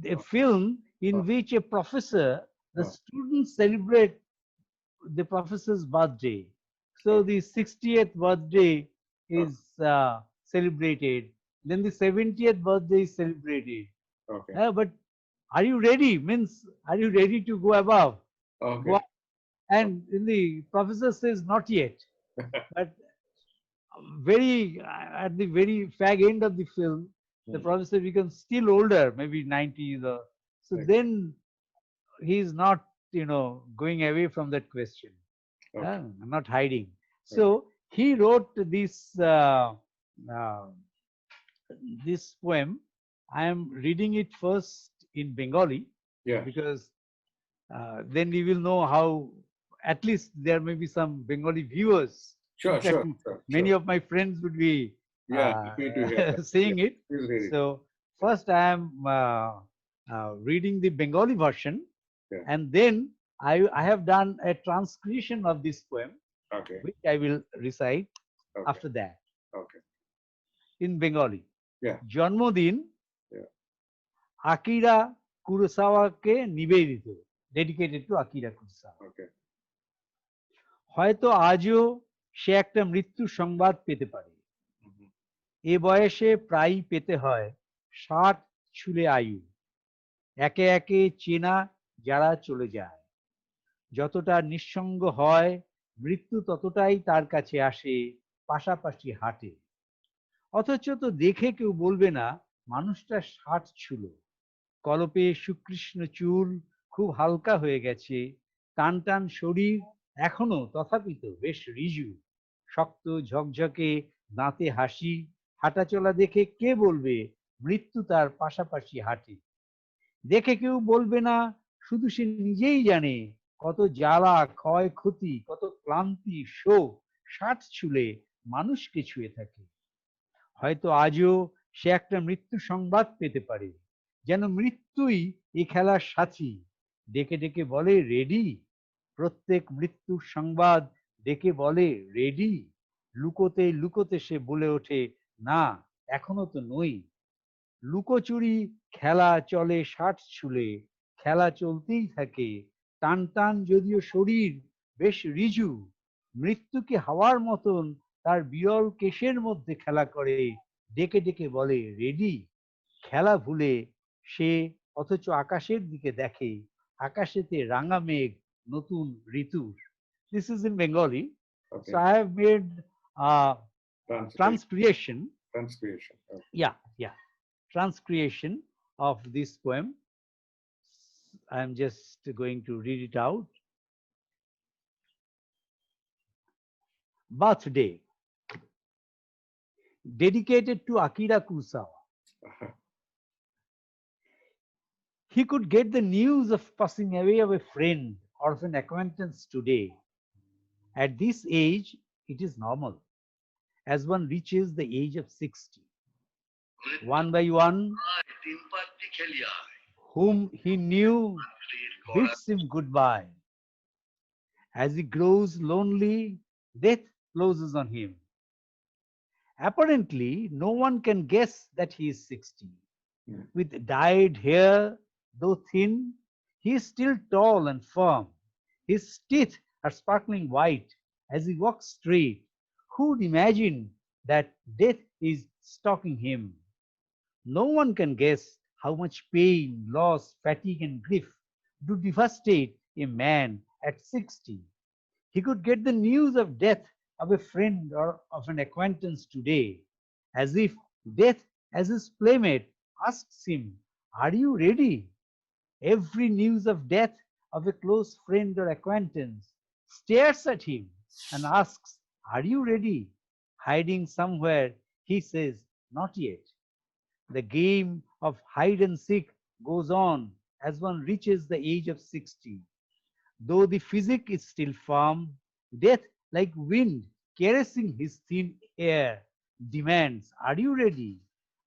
a film in which a professor, the students celebrate the professor's birthday. So the 60th birthday is celebrated. Then the 70th birthday is celebrated. Okay. But are you ready? Means, are you ready to go above? Okay. And the professor says, not yet. But at the very fag end of the film, the professor becomes still older, maybe 90s or so. Then he is not, going away from that question. I'm not hiding. So he wrote this this poem. I am reading it first in Bengali, because then we will know how. At least there may be some Bengali viewers. Sure. Many of my friends would be happy to hear seeing it. So first I am reading the Bengali version, and then I have done a transcription of this poem, which I will recite after that. In Bengali. জন্মদিন Akira Kurosawa-কে নিবেদিত, dedicated to Akira Kurosawa. হয়তো আজও সে একটা মৃত্যু সংবাদ পেতে পারে। এ বয়সে প্রায়ই পেতে হয় 60 ছুলে আয়ু। একে একে চেনা যারা চলে যায়। যতটা নিঃসঙ্গ হয় মৃত্যু ততটাই তার কাছে আসে, পাশাপাশি হাঁটে। অথচ তো দেখে কেউ বলবে না মানুষটা 60 ছুলো। কলপে সুকৃষ্ণ চুল খুব হালকা হয়ে গেছে, টান টান শরীর এখনো তথাপিত বেশ রিজু, শক্ত ঝকঝকে দাঁতে হাসি, হাঁটাচলা দেখে কে বলবে মৃত্যু তার পাশাপাশি হাঁটে। দেখে কেউ বলবে না, শুধু সে নিজেই জানে কত জ্বালা, ক্ষয় ক্ষতি, কত ক্লান্তি, শোক 60 ছুলে মানুষকে ছুঁয়ে থাকে। হয়তো আজও সে একটা মৃত্যু সংবাদ পেতে পারে, যেন মৃত্যুই এই খেলার সাথী, ডেকে ডেকে বলে রেডি। প্রত্যেক মৃত্যুর সংবাদ ডেকে বলে রেডি। লুকোতে লুকোতে সে বলে ওঠে না, এখনো তো নই। লুকোচুরি খেলা চলে 60 ছুলে, খেলা চলতেই থাকে, টান টান যদিও শরীর বেশ রিজু। মৃত্যুকে হাওয়ার মতন তার বিরল কেশের মধ্যে খেলা করে, ডেকে ডেকে বলে রেডি। খেলা ভুলে সে অথচ আকাশের দিকে দেখে, আকাশেতে রাঙা মেঘ নতুন ঋতুর। This is in Bengali. So I have made transcreation. Transcreation of this poem. I'm just going to read it out. Birthday, dedicated to Akira Kurosawa. He could get the news of passing away of a friend or of an acquaintance today. At this age, it is normal, as one reaches the age of 60. One by one, whom he knew bids him goodbye. As he grows lonely, death closes on him. Apparently, no one can guess that he is 60. Mm. With dyed hair, though thin, he is still tall and firm. His teeth are sparkling white as he walks straight. Who'd imagine that death is stalking him? No one can guess how much pain, loss, fatigue, and grief do devastate a man at 60. He could get the news of death of a friend or of an acquaintance today, as if death, as his playmate, asks him, "Are you ready?" Every news of death of a close friend or acquaintance stares at him and asks, "Are you ready?" Hiding somewhere, he says, "Not yet." The game of hide and seek goes on as one reaches the age of 60. Though the physique is still firm, death, like wind caressing his thin air, demands, "Are you ready?"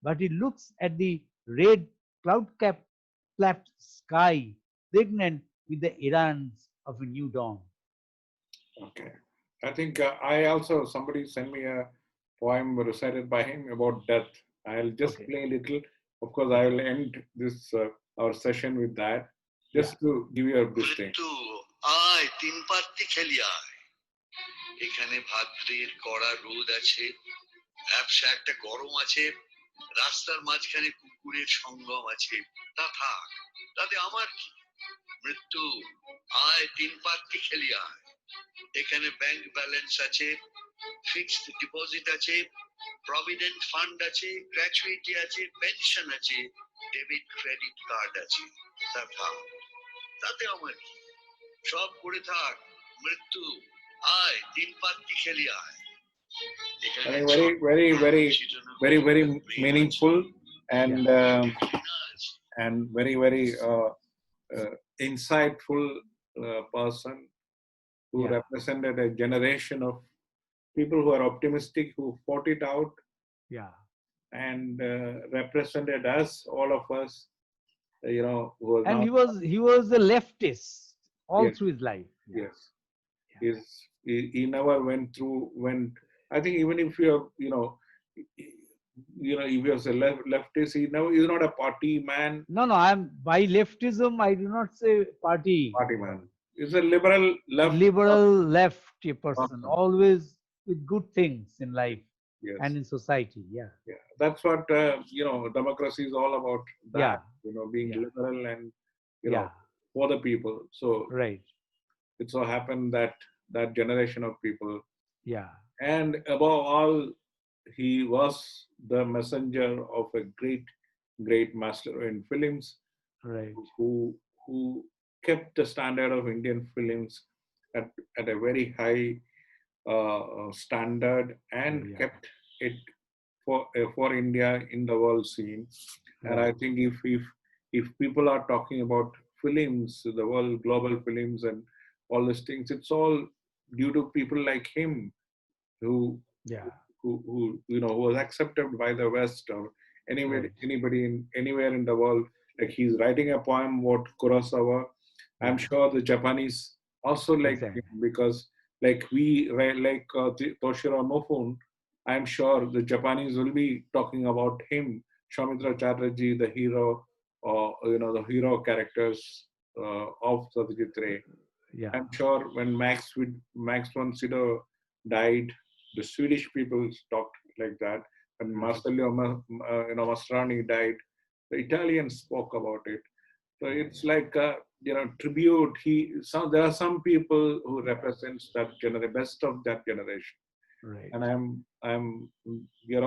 But he looks at the red cloud-capped sky, pregnant with the errands of a new dawn. Okay. I think I also, somebody sent me a poem recited by him about death. I'll just Okay. play a little. Of course, I will end this our session with that, Yeah. just to give you a this thing. মৃত্যু আয় তিন পাত্তি খেলি আয় এখানে ভাদ্রের কড়া রোদ আছে ব্যবসা একটা গরম আছে রাস্তার মাঝখানে কুকুরের সঙ্গম আছে তা থাক তাতে আমার কি মৃত্যু আয় তিন পাত্তি খেলি আয় এখানে ব্যাংক ব্যালেন্স আছে ফিক্সড ডিপোজিট আছে প্রভিডেন্ট ফান্ড আছে গ্র্যাচুইটি আছে পেনশন আছে ডেবিট ক্রেডিট কার্ড আছে তা থাক তাতে আমার কি সব করে থাক মৃত্যু আয় তিন পাত্তি খেলি আয় I think very meaningful and very insightful person who represented a generation of people who are optimistic, who fought it out, and represented us, all of us, who are And now, he was a leftist all yes, through his life. yes. He never went. I think even if you're, if he was a leftist, he's not a party man. No, I'm by leftism. I do not say party. Party man. He's a liberal left person, always with good things in life, yes, and in society. Yeah. That's what democracy is all about. That being liberal and for the people. So right. It so happened that that generation of people, and above all, he was the messenger of a great master in films, right, who kept the standard of Indian films at a very high standard, and kept it for India in the world scene. And I think if people are talking about films, the world global films and all these things, it's all due to people like him who who was accepted by the West or anybody anywhere in the world. Like he's writing a poem about Kurasowa. I'm sure the Japanese also like him, because like Tashiro Mifune, I'm sure the Japanese will be talking about him, Soumitro Chatterjee, the hero, or the hero characters of Satyajit Ray. I'm sure when Max von Sydow died, the Swedish people talked like that. When Marcello Mastroianni died, the Italians spoke about it. So it's like tribute. There are some people who represents that best of that generation. Right. And we are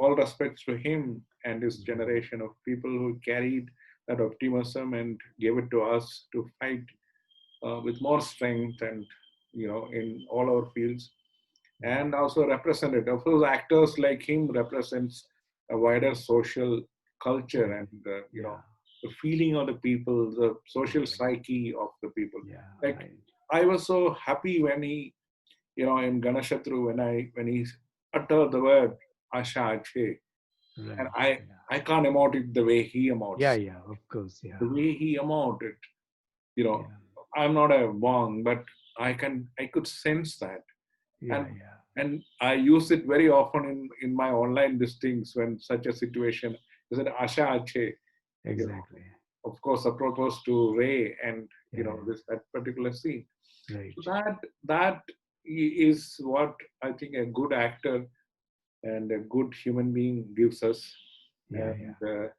all respects to him and his generation of people who carried that optimism and gave it to us to fight with more strength and in all our fields, and also represented. Of course, actors like him represents a wider social culture and the feeling of the people, the social psyche of the people. I was so happy when he, in Ganashatru, when he uttered the word Asha Ache, and I can't emote it the way he emotes. Of course, The way he emoted, I'm not a Wong, but I could sense that. And I use it very often in my online listings when such a situation. I said, Asha Ache. Exactly. Of course, apropos to Ray and Yeah. that particular scene. Right. So that is what I think a good actor and a good human being gives us. Yeah, And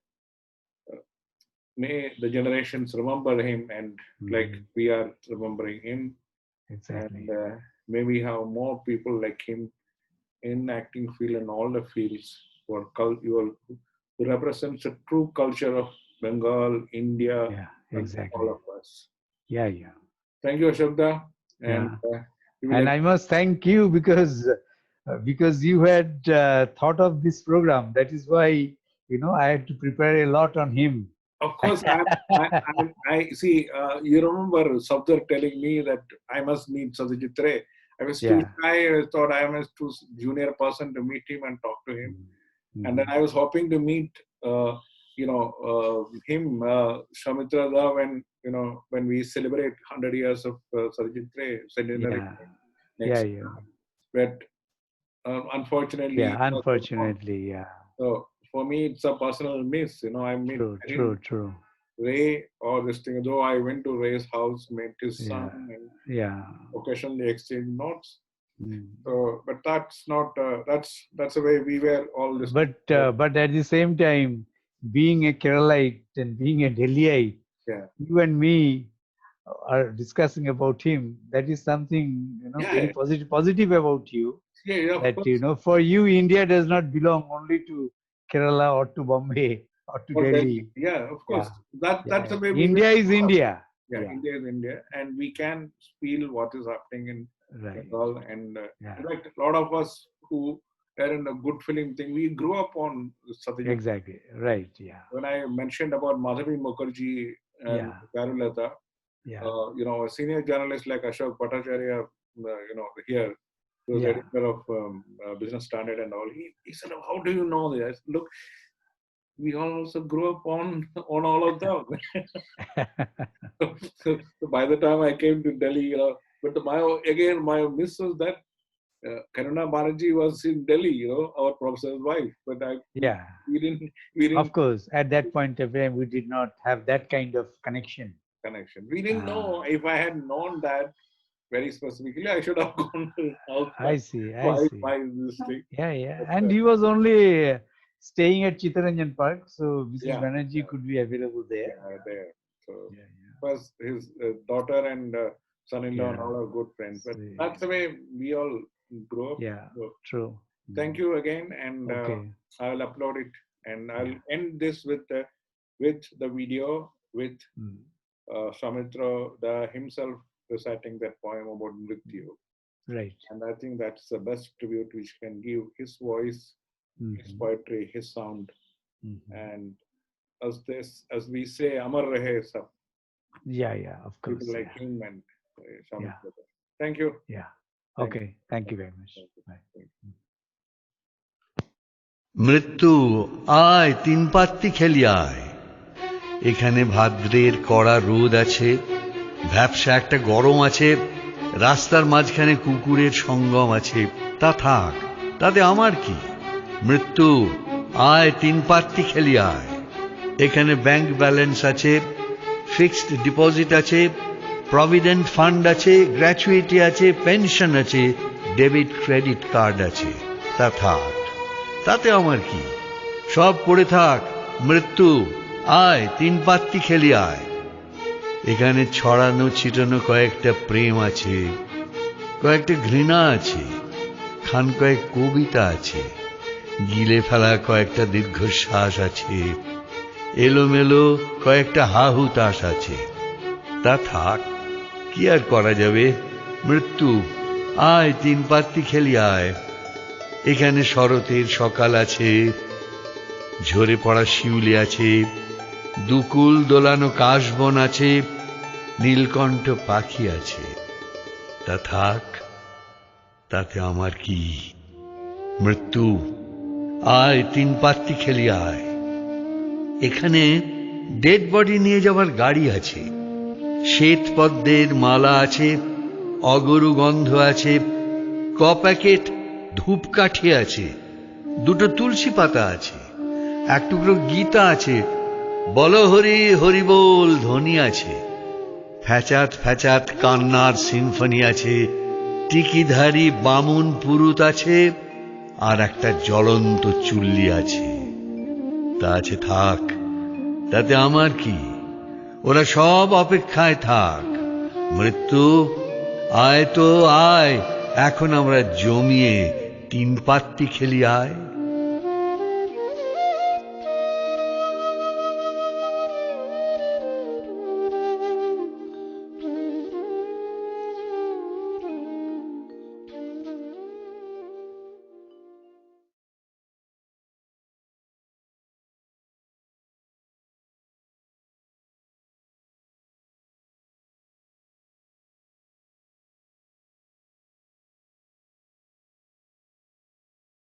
may the generations remember him, and like we are remembering him. Exactly. And may we have more people like him in acting field and all the fields who represents a true culture of Bengal, India, Yeah, and exactly. all of us. Yeah, yeah. Thank you, Ashokda. And And I must thank you because you had thought of this program. That is why I had to prepare a lot on him. Of course, I see. You remember Sabdar telling me that I must meet Satyajit Ray. I was too shy. I thought I was too junior person to meet him and talk to him. And then I was hoping to meet, him, Soumitro, when we celebrate 100 years of Satyajit Ray centenary. But unfortunately, unfortunately, So for me, it's a personal miss. I mean, true. Ray or this thing. Though I went to Ray's house, met his son, and occasionally exchanged notes. So, but that's not. That's the way we were all listening. But at the same time, being a Keralite and being a Delhiite, you and me are discussing about him. That is something very positive about you. That for you, India does not belong only to Kerala or to Bombay or to Delhi. Yeah, of course. That's the way India is India. Yeah, India is India, and we can feel what is happening in Bengal. And in fact, a lot of us who are in a good film thing, we grew up on Satyajit. Exactly. Right. Yeah. When I mentioned about Madhavi Mukherjee and Karulata, a senior journalist like Asoke Bhattacharya, here, he was editor of Business Standard and all. He said, "How do you know this?" I said, "Look, we also grew up on all of them." so by the time I came to Delhi, but my miss was that Karuna Banerjee was in Delhi, our professor's wife. But we didn't. Of course, at that point of time, we did not have that kind of connection. We didn't know. If I had known that very specifically, I should have gone out. I see. This thing. Yeah. And he was only staying at Chittaranjan Park, so Mrs. Banerjee could be available there. So first his daughter and son-in-law and all are good friends. But that's the way we all grew up. Yeah, so, true. Thank you again, and I will upload it, and I'll end this with the video with Soumitro himself reciting that poem about Mrityu. Right. And I think that's the best tribute which can give his voice, his poetry, his sound, and as we say, Amar Rahe Sab. Yeah, of course. People like him and Soumitro. Thank you. Yeah. Okay. Thank you very much. Bye. মৃত্যু আয় তিন পাত্তি খেলি আয়, এখানে ভাদ্রের কড়া রোদ আছে, ভ্যাপসা একটা গরম আছে, রাস্তার মাঝখানে কুকুরের সঙ্গম আছে, তা থাক, তাতে আমার কি? মৃত্যু আয় তিন পাত্তি খেলি আয়, এখানে ব্যাংক ব্যালেন্স আছে, ফিক্সড ডিপোজিট আছে, প্রভিডেন্ট ফান্ড আছে, গ্র্যাচুইটি আছে, পেনশন আছে, ডেবিট ক্রেডিট কার্ড আছে, তা থাক, তাতে আমার কি? সব পড়ে থাক, মৃত্যু আয় তিন পাত্তি খেলি আয়, এখানে ছড়ানো ছিটানো কয়েকটা প্রেম আছে, কয়েকটা ঘৃণা আছে, খান কয়েক কবিতা আছে, গিলে ফেলা কয়েকটা দীর্ঘশ্বাস আছে, এলোমেলো কয়েকটা হাহুতাশ আছে, তা থাক, কি আর করা যাবে? মৃত্যু আয় তিন পাত্তি খেলি আয়, এখানে শরতের সকাল আছে, ঝরে পড়া শিউলি আছে, দুকুল দোলানো কাশবন আছে, নীলকণ্ঠ পাখি আছে, তা থাক, তাতে আমার কি? মৃত্যু আয় তিন পাত্তি খেলি আয়, এখানে ডেড বডি নিয়ে যাওয়ার গাড়ি আছে, শ্বেত পদ্মের মালা আছে, অগরু গন্ধ আছে, ক প্যাকেট ধূপকাঠি আছে, দুটো তুলসী পাতা আছে, এক টুকরো গীতা আছে, বল হরি হরি বল ধ্বনি আছে, ফ্যাচাত ফ্যাচাত কান্নার সিম্ফনি আছে, টিকিধারী বামুন পুরুত আছে, আর একটা জ্বলন্ত চুল্লি আছে। তা আছে থাক, তাতে আমার কি, ওরা সব অপেক্ষায় থাক। মৃত্যু আয় তো আয়, এখন আমরা জমিয়ে তিন পাত্তি খেলি আয়।